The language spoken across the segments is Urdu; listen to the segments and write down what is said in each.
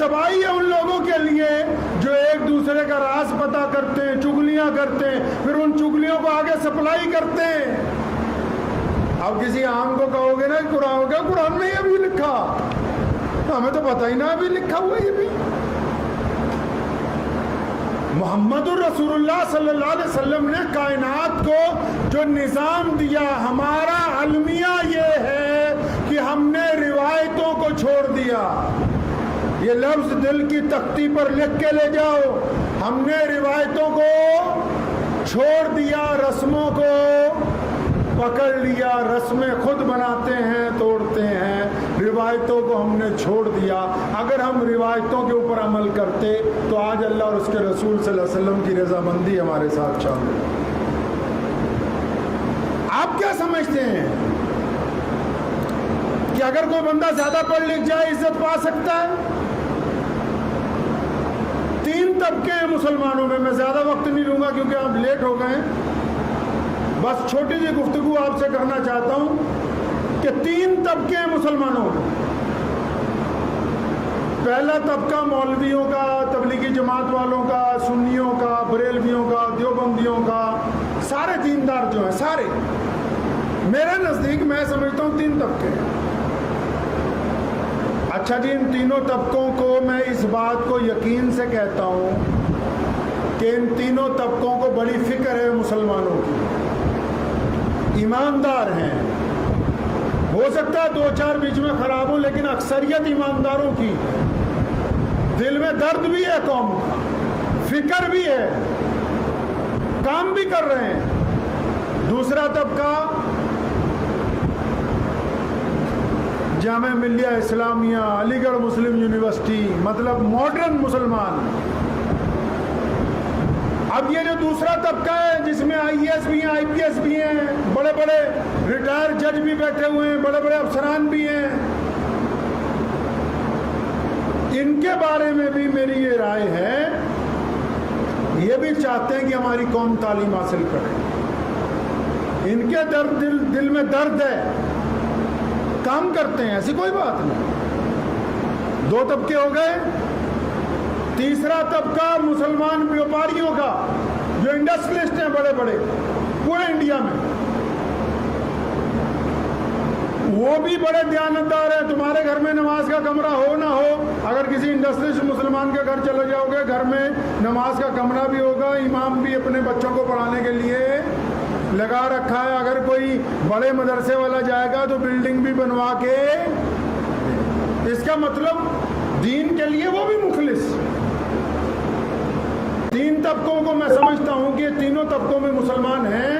تباہی ہے ان لوگوں کے لیے جو ایک دوسرے کا راز پتہ کرتے ہیں، چگلیاں کرتے ہیں، پھر ان چگلیوں کو آگے سپلائی کرتے ہیں۔ اب کسی عام کو کہو گے نا قرآن میں یہ بھی لکھا، ہمیں تو پتہ ہی نہ ابھی لکھا ہوا یہ بھی۔ محمد الرسول اللہ صلی اللہ علیہ وسلم نے کائنات کو جو نظام دیا، ہمارا المیہ یہ ہے کہ ہم نے روایتوں کو چھوڑ دیا۔ یہ لفظ دل کی تختی پر لکھ کے لے جاؤ، ہم نے روایتوں کو چھوڑ دیا، رسموں کو پکڑ لیا، رسمیں خود بناتے ہیں، توڑتے ہیں، روایتوں کو ہم نے چھوڑ دیا۔ اگر ہم روایتوں کے اوپر عمل کرتے تو آج اللہ اور اس کے رسول صلی اللہ علیہ وسلم کی رضامندی ہمارے ساتھ شامل ہے۔ آپ کیا سمجھتے ہیں کہ اگر کوئی بندہ زیادہ پڑھ لکھ جائے عزت پا سکتا ہے؟ تین طبقے ہیں مسلمانوں میں، میں زیادہ وقت نہیں لوں گا کیونکہ آپ لیٹ ہو گئے ہیں، بس چھوٹی سی گفتگو آپ سے کرنا چاہتا ہوں کہ تین طبقے ہیں مسلمانوں میں۔ پہلا طبقہ مولویوں کا، تبلیغی جماعت والوں کا، سنیوں کا، بریلویوں کا، دیوبندیوں کا، سارے دیندار جو ہیں سارے، میرے نزدیک میں سمجھتا ہوں تین طبقے ہیں۔ اچھا جی، ان تینوں طبقوں کو میں اس بات کو یقین سے کہتا ہوں کہ ان تینوں طبقوں کو بڑی فکر ہے مسلمانوں کی، ایماندار ہیں، ہو سکتا ہے دو چار بیچ میں خراب ہوں لیکن اکثریت ایمانداروں کی، دل میں درد بھی ہے قوم کا، فکر بھی ہے، کام بھی کر رہے ہیں۔ دوسرا طبقہ جامعہ ملیہ اسلامیہ، علی گڑھ مسلم یونیورسٹی، مطلب ماڈرن مسلمان۔ اب یہ جو دوسرا طبقہ ہے جس میں آئی ایس بھی ہیں، آئی پی ایس بھی ہیں، بڑے بڑے ریٹائر جج بھی بیٹھے ہوئے ہیں، بڑے بڑے افسران بھی ہیں، ان کے بارے میں بھی میری یہ رائے ہے، یہ بھی چاہتے ہیں کہ ہماری قوم تعلیم حاصل کرے، ان کے دل میں درد ہے، کام کرتے ہیں، ایسی کوئی بات نہیں۔ دو طبقے ہو گئے۔ تیسرا طبقہ مسلمان بیوپاریوں کا جو انڈسٹریلسٹ ہیں بڑے بڑے پورے انڈیا میں، وہ بھی بڑے دیانتدار ہیں۔ تمہارے گھر میں نماز کا کمرہ ہو نہ ہو، اگر کسی انڈسٹریلسٹ مسلمان کے گھر چلے جاؤ گے، گھر میں نماز کا کمرہ بھی ہوگا، امام بھی اپنے بچوں کو پڑھانے کے لیے لگا رکھا ہے۔ اگر کوئی بڑے مدرسے والا جائے گا تو بلڈنگ بھی بنوا کے، اس کا مطلب دین کے لیے وہ بھی مخلص۔ تین طبقوں کو میں سمجھتا ہوں کہ تینوں طبقوں میں مسلمان ہیں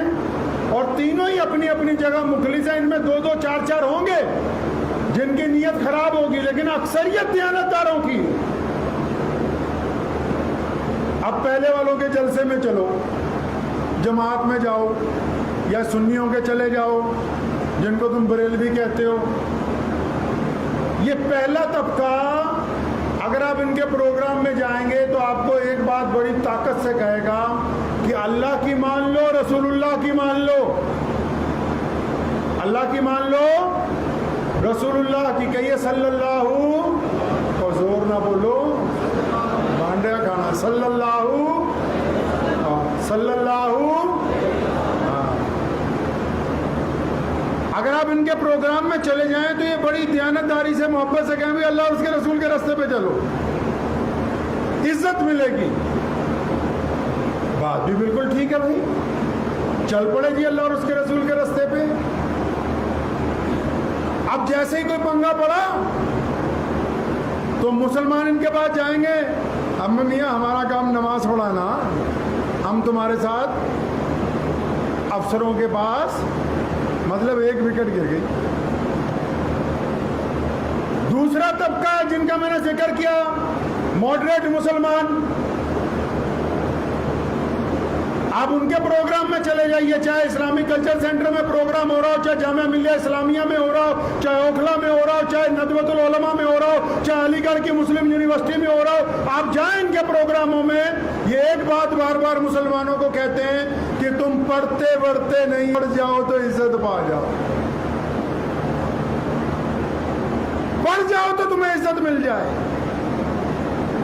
اور تینوں ہی اپنی اپنی جگہ مخلص ہیں۔ ان میں دو دو چار چار ہوں گے جن کی نیت خراب ہوگی، لیکن اکثریت دیانتداروں کی۔ اب پہلے والوں کے جلسے میں چلو، جماعت میں جاؤ، یا سنیوں کے چلے جاؤ جن کو تم بریلوی کہتے ہو۔ یہ پہلا طبقہ اگر آپ ان کے پروگرام میں جائیں گے تو آپ کو ایک بات بڑی طاقت سے کہے گا کہ اللہ کی مان لو، رسول اللہ کی مان لو، اللہ کی مان لو، رسول اللہ کی کہیے صلی اللہ، اور زور نہ بولو، بانڈیا کھانا، صلی اللہ، صلی اللہ۔ اگر آپ ان کے پروگرام میں چلے جائیں تو یہ بڑی دیانتداری سے، محبت سے کہیں بھی اللہ اور اس کے رسول کے راستے پہ چلو، عزت ملے گی۔ بات بھی بالکل ٹھیک ہے بھائی، چل پڑے جی اللہ اور اس کے رسول کے راستے پہ۔ اب جیسے ہی کوئی پنگا پڑا تو مسلمان ان کے پاس جائیں گے، اب میاں ہمارا کام نماز پڑھانا، ہم تمہارے ساتھ افسروں کے پاس، مطلب ایک وکٹ گر گئی۔ دوسرا طبقہ جن کا میں نے ذکر کیا، ماڈریٹ مسلمان، آپ ان کے پروگرام میں چلے جائیے، چاہے اسلامک کلچر سینٹر میں پروگرام ہو رہا ہو، چاہے جامعہ ملیہ اسلامیہ میں ہو رہا ہو، چاہے اوکھلا میں ہو رہا ہو، چاہے ندوۃ العلماء میں ہو رہا ہو، چاہے علی گڑھ کی مسلم یونیورسٹی میں ہو رہا ہو، آپ جائیں ان کے پروگراموں میں، یہ ایک بات بار بار مسلمانوں کو کہتے ہیں کہ تم پڑھتے وڑھتے نہیں، پڑھ جاؤ تو عزت پا جاؤ، پڑھ جاؤ تو تمہیں عزت مل جائے۔